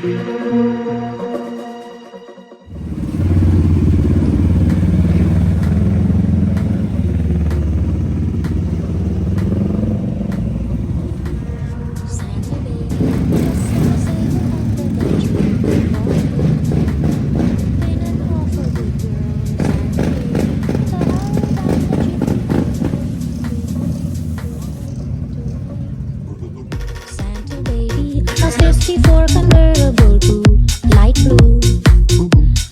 For convertible to light blue,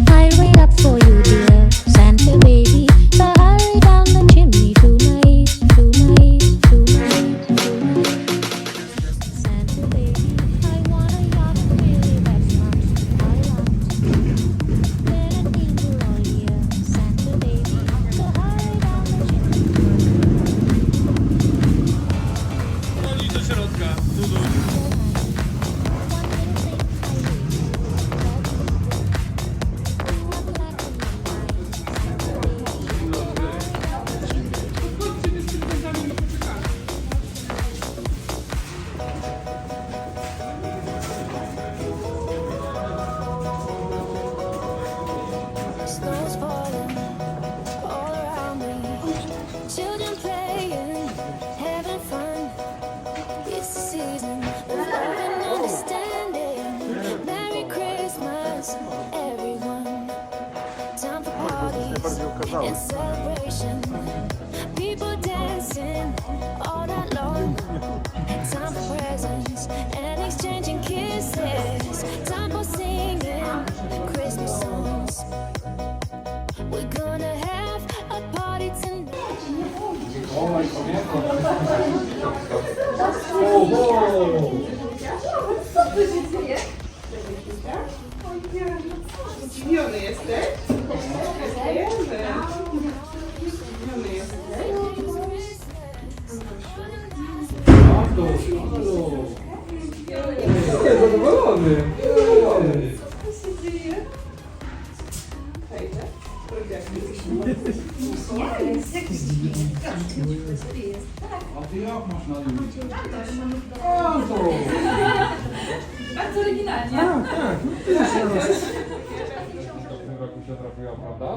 I'll wait up for you, dear Santa baby. So hurry down the chimney tonight, tonight, tonight, tonight. Santa baby, I want a yacht, really, that's not what I want. Let it be for all year, Santa baby. So hurry down the chimney. No idź do środka, Dudu. Snow's falling all around me. Children playing, having fun. It's the season of love and understanding. Merry Christmas, everyone. Time for parties and celebration. People dancing all night long. Time for presents and exchanging kisses. Time for singing Christmas songs. We're gonna have a party tonight. Co tu się dzieje? Zdziwiony jesteś? Zdziwiony jesteś? Zadowolony. Co się dzieje? Hejże? Nie, jest jakiś jest. Tak. A ty jak masz na imię? Antoś. Bardzo oryginalnie. Tak, tak. W tym roku się trafiła, prawda?